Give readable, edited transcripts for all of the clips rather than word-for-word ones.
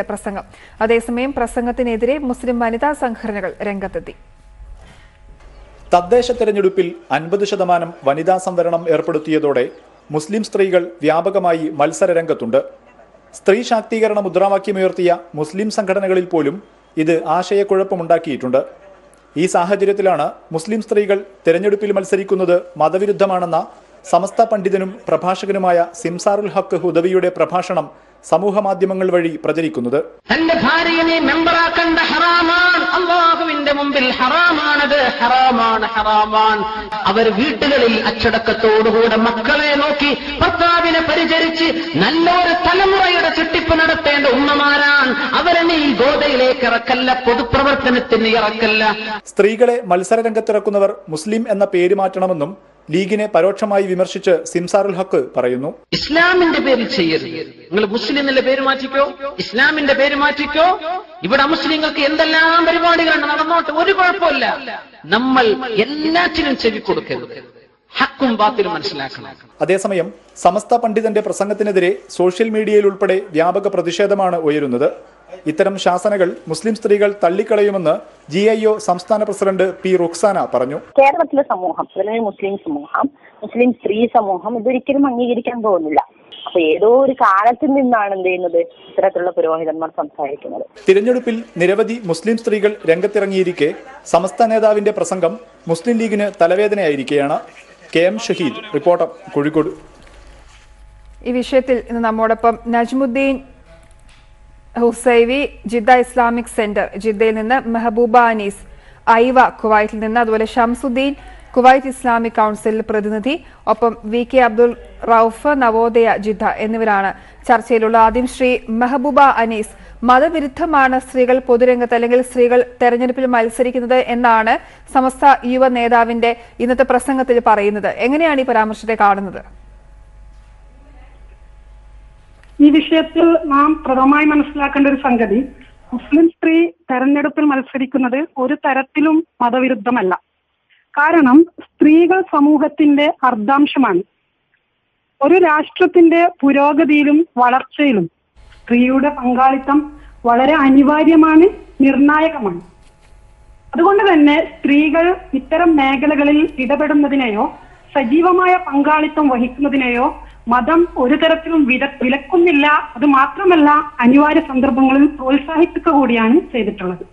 പ്രസംഗം. അതേസമയം പ്രസംഗത്തിനെതിരെ മുസ്ലിം വനിതാ സംഘടനകൾ രംഗത്തെത്തി. തദ്ദേശ തെരഞ്ഞെടുപ്പിൽ 50% വനിതാ സംവരണം ഏർപ്പെടുത്തിയതോടെ മുസ്ലിം സ്ത്രീകൾ വ്യാപകമായി മത്സരരംഗത്തുണ്ട്. സ്ത്രീ ശാക്തീകരണ മുദ്രാവാക്യമുയർത്തിയ മുസ്ലിം സംഘടനകളിൽ പോലും ഇത് ആശയക്കുഴപ്പമുണ്ടാക്കിയിട്ടുണ്ട്. ഈ സാഹചര്യത്തിലാണ് മുസ്ലിം സ്ത്രീകൾ തെരഞ്ഞെടുപ്പിൽ മത്സരിക്കുന്നത് മതവിരുദ്ധമാണെന്ന സമസ്ത പണ്ഡിതനും പ്രഭാഷകനുമായ സിംസാറുൽ ഹക്ക് ഹുദവിയുടെ പ്രഭാഷണം സമൂഹ മാധ്യമങ്ങൾ വഴി പ്രചരിക്കുന്നത്. തന്റെ ഭാര്യയെ മെമ്പറാക്കേണ്ട ഹറാമാണ്, അല്ലാഹുവിന്റെ മുമ്പിൽ ഹറാമാണത്, ഹറാമാണ്. അവർ വീട്ടുകളിൽ അച്ചടക്കത്തോടുകൂടെ മക്കളെ നോക്കി ഭർത്താവിനെ പരിചരിച്ച് നല്ലൊരു തലമുറയുടെ ചുട്ടിപ്പ് നടത്തേണ്ട ഉമ്മമാരാണ്. അവരെ നീ ഗോതയിലേക്ക് ഇറക്കല്ല, പൊതുപ്രവർത്തനത്തിന് ഇറക്കല്ല. സ്ത്രീകളെ മത്സരരംഗത്തിറക്കുന്നവർ മുസ്ലിം എന്ന പേര് മാറ്റണമെന്നും ലീഗിനെ പരോക്ഷമായി വിമർശിച്ച് സിംസാറുൽ ഹക്ക് പറയുന്നു. ഇസ്ലാമിന്റെ പേരിൽ ചെയ്യരുത്. നിങ്ങൾ മുസ്ലിം എന്നുള്ള പേര് മാറ്റിക്കോ, ഇസ്ലാമിന്റെ പേര് മാറ്റിക്കോ. ഇവിടെ മുസ്ലിങ്ങൾക്ക് എന്തെല്ലാം പരിപാടികളുണ്ട്, നടന്നോട്ട്, ഒരു കുഴപ്പമില്ല. നമ്മൾ എല്ലാറ്റിനും ചെവി കൊടുക്കരുത്, ഹക്കും ബാത്തിലും മനസ്സിലാക്കണം. അതേസമയം സമസ്ത പണ്ഡിതന്റെ പ്രസംഗത്തിനെതിരെ സോഷ്യൽ മീഡിയയിൽ ഉൾപ്പെടെ വ്യാപക പ്രതിഷേധമാണ് ഉയരുന്നത്. ഇത്തരം ശാസനകൾ മുസ്ലിം സ്ത്രീകൾ തള്ളിക്കളയുമെന്ന് GIO സംസ്ഥാന പ്രസിഡന്റ് പി റുക്സാന പറഞ്ഞു. കേരളത്തിലെ സമൂഹം, അല്ലെങ്കിൽ മുസ്ലിം സമൂഹം, മുസ്ലിം സ്ത്രീ സമൂഹം ഇതൊരിക്കലും അംഗീകരിക്കാൻ പോകുന്നില്ല. അപ്പൊ ഏതോ ഒരു കാലത്തിൽ നിന്നാണ് എന്ത് ചെയ്യുന്നത്, ഇത്തരത്തിലുള്ള പുരോഹിതന്മാർ സംസാരിക്കുന്നത്. തിരഞ്ഞെടുപ്പിൽ നിരവധി മുസ്ലിം സ്ത്രീകൾ രംഗത്തിറങ്ങിയിരിക്കെ സമസ്ത നേതാവിന്റെ പ്രസംഗം മുസ്ലിം ലീഗിന് തലവേദനയായിരിക്കെയാണ്. KM Shaheed, reporter, Kozhikode. ഈ വിഷയത്തിൽ ഇന്ന് നമ്മോടൊപ്പം Najmuddeen Husaivi, Jeddah Islamic centre ജിദ്ദയിൽ നിന്ന്, മെഹബൂബ അനീസ് ഐവ കുവൈറ്റിൽ നിന്ന്, അതുപോലെ ഷംസുദ്ദീൻ കുവൈറ്റ് ഇസ്ലാമിക് കൗൺസിൽ പ്രതിനിധി, ഒപ്പം VK അബ്ദുൾ റൌഫ് നവോദയ ജിദ്ദ എന്നിവരാണ് ചർച്ചയിലുള്ള. ആദ്യം ശ്രീ മെഹബൂബ അനീസ്, മതവിരുദ്ധമാണ് സ്ത്രീകൾ പൊതുരംഗത്ത് അല്ലെങ്കിൽ സ്ത്രീകൾ തെരഞ്ഞെടുപ്പിൽ മത്സരിക്കുന്നത് എന്നാണ് സമസ്ത യുവ നേതാവിന്റെ ഇന്നത്തെ പ്രസംഗത്തിൽ പറയുന്നത്. എങ്ങനെയാണ് ഈ പരാമർശത്തെ കാണുന്നത്? ഈ വിഷയത്തിൽ നാം പ്രഥമമായി മനസ്സിലാക്കേണ്ട ഒരു സംഗതി, മുസ്ലിം സ്ത്രീ തെരഞ്ഞെടുപ്പിൽ മത്സരിക്കുന്നത് ഒരു തരത്തിലും മതവിരുദ്ധമല്ല. കാരണം സ്ത്രീകൾ സമൂഹത്തിന്റെ അർദ്ധാംശമാണ്. ഒരു രാഷ്ട്രത്തിന്റെ പുരോഗതിയിലും വളർച്ചയിലും സ്ത്രീയുടെ പങ്കാളിത്തം വളരെ അനിവാര്യമാണ്, നിർണായകമാണ്. അതുകൊണ്ട് തന്നെ സ്ത്രീകൾ ഇത്തരം മേഖലകളിൽ ഇടപെടുന്നതിനെയോ സജീവമായ പങ്കാളിത്തം വഹിക്കുന്നതിനെയോ മതം ഒരു തരത്തിലും വിലക്കുന്നില്ല. അത് മാത്രമല്ല, അനിവാര്യ സന്ദർഭങ്ങളിൽ പ്രോത്സാഹിപ്പിക്കുക കൂടിയാണ് ചെയ്തിട്ടുള്ളത്.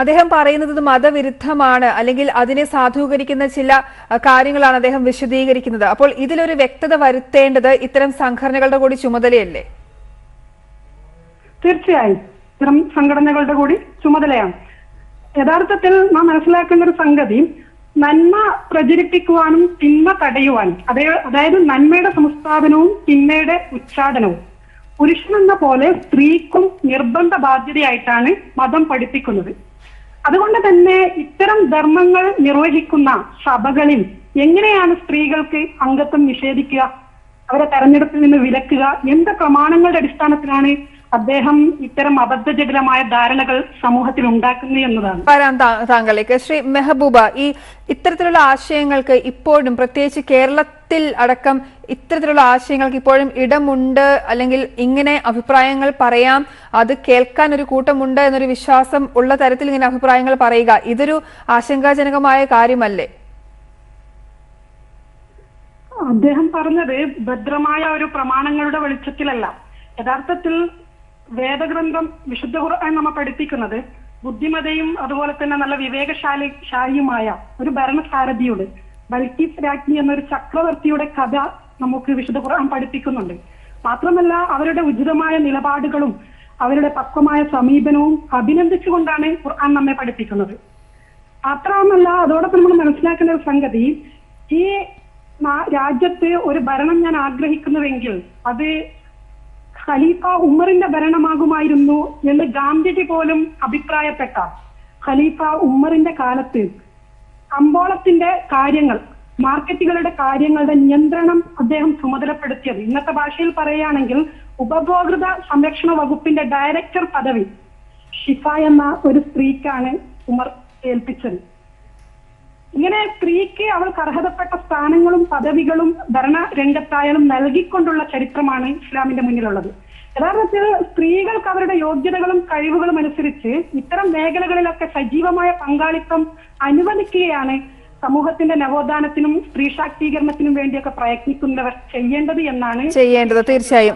അദ്ദേഹം പറയുന്നത് മതവിരുദ്ധമാണ്, അല്ലെങ്കിൽ അതിനെ സാധൂകരിക്കുന്ന ചില കാര്യങ്ങളാണ് അദ്ദേഹം വിശദീകരിക്കുന്നത്. അപ്പോൾ ഇതിലൊരു വ്യക്തത വരുത്തേണ്ടത് ഇത്തരം സംഘടനകളുടെ കൂടി ചുമതലയല്ലേ? തീർച്ചയായും ഇത്തരം സംഘടനകളുടെ കൂടി ചുമതലയാണ്. യഥാർത്ഥത്തിൽ നാം മനസ്സിലാക്കേണ്ട ഒരു സംഗതി, നന്മ പ്രചരിപ്പിക്കുവാനും തിന്മ തടയുവാനും, അതായത് നന്മയുടെ സംസ്ഥാപനവും തിന്മയുടെ ഉച്ചാടനവും പുരുഷനെന്ന പോലെ സ്ത്രീക്കും നിർബന്ധ ബാധ്യതയായിട്ടാണ് മതം പഠിപ്പിക്കുന്നത്. അതുകൊണ്ട് തന്നെ ഇത്തരം ധർമ്മങ്ങൾ നിർവഹിക്കുന്ന സഭകളിൽ എങ്ങനെയാണ് സ്ത്രീകൾക്ക് അംഗത്വം നിഷേധിക്കുക, അവരെ തെരഞ്ഞെടുപ്പിൽ നിന്ന് വിലക്കുക? എന്ത് പ്രമാണങ്ങളുടെ അടിസ്ഥാനത്തിലാണ് അദ്ദേഹം ഇത്തരം അബദ്ധജടിലമായ ധാരണകൾ സമൂഹത്തിൽ ഉണ്ടാക്കുന്നത് എന്നതാണ്. താങ്കളിലേക്ക് ശ്രീ മെഹബൂബ, ഈ ഇത്തരത്തിലുള്ള ആശയങ്ങൾക്ക് ഇപ്പോഴും, പ്രത്യേകിച്ച് കേരളത്തിൽ അടക്കം ഇത്തരത്തിലുള്ള ആശയങ്ങൾക്ക് ഇപ്പോഴും ഇടമുണ്ട്, അല്ലെങ്കിൽ ഇങ്ങനെ അഭിപ്രായങ്ങൾ പറയാം, അത് കേൾക്കാൻ ഒരു കൂട്ടമുണ്ട് എന്നൊരു വിശ്വാസം ഉള്ള തരത്തിൽ ഇങ്ങനെ അഭിപ്രായങ്ങൾ പറയുക, ഇതൊരു ആശങ്കാജനകമായ കാര്യമല്ലേ? അദ്ദേഹം പറഞ്ഞത് ഭദ്രമായ ഒരു പ്രമാണങ്ങളുടെ വെളിച്ചത്തിലല്ല. യഥാർത്ഥത്തിൽ വേദഗ്രന്ഥം, വിശുദ്ധ ഖുർആൻ നമ്മെ പഠിപ്പിക്കുന്നത് ബുദ്ധിമതയും അതുപോലെ തന്നെ നല്ല വിവേകശാലിയുമായ ഒരു ഭരണസാരഥിയുടെ, ബൽക്കീസ് രാജ്ഞി എന്നൊരു ചക്രവർത്തിയുടെ കഥ നമുക്ക് വിശുദ്ധ ഖുർആൻ പഠിപ്പിക്കുന്നുണ്ട്. മാത്രമല്ല, അവരുടെ ഉചിതമായ നിലപാടുകളും അവരുടെ പക്വമായ സമീപനവും അഭിനന്ദിച്ചുകൊണ്ടാണ് ഖുർആൻ നമ്മെ പഠിപ്പിക്കുന്നത്. മാത്രമല്ല, അതോടൊപ്പം നമ്മൾ മനസ്സിലാക്കേണ്ട ഒരു സംഗതി, ഈ രാജ്യത്ത് ഒരു ഭരണം ഞാൻ ആഗ്രഹിക്കുന്നുവെങ്കിൽ അത് ഖലീഫ ഉമറിന്റെ ഭരണമാകുമായിരുന്നു എന്ന് ഗാന്ധിജി പോലും അഭിപ്രായപ്പെട്ട ഖലീഫ ഉമറിന്റെ കാലത്ത് കമ്പോളത്തിന്റെ കാര്യങ്ങൾ, മാർക്കറ്റുകളുടെ കാര്യങ്ങളുടെ നിയന്ത്രണം അദ്ദേഹം ചുമതലപ്പെടുത്തിയത്, ഇന്നത്തെ ഭാഷയിൽ പറയുകയാണെങ്കിൽ ഉപഭോക്തൃ സംരക്ഷണ വകുപ്പിന്റെ ഡയറക്ടർ പദവി ഷിഫ എന്ന ഒരു സ്ത്രീക്കാണ് ഉമർ ഏൽപ്പിച്ചത്. ഇങ്ങനെ സ്ത്രീക്ക് അവൾക്ക് അർഹതപ്പെട്ട സ്ഥാനങ്ങളും പദവികളും ഭരണരംഗത്തായാലും നൽകിക്കൊണ്ടുള്ള ചരിത്രമാണ് ഇസ്ലാമിന്റെ മുന്നിലുള്ളത്. യഥാർത്ഥത്തിൽ സ്ത്രീകൾക്ക് അവരുടെ യോഗ്യതകളും കഴിവുകളും അനുസരിച്ച് ഇത്തരം മേഖലകളിലൊക്കെ സജീവമായ പങ്കാളിത്തം അനുവദിക്കുകയാണ് സമൂഹത്തിന്റെ നവോത്ഥാനത്തിനും സ്ത്രീ ശാക്തീകരണത്തിനും വേണ്ടിയൊക്കെ പ്രയത്നിക്കുന്നവർ ചെയ്യേണ്ടത് എന്നാണ് തീർച്ചയായും.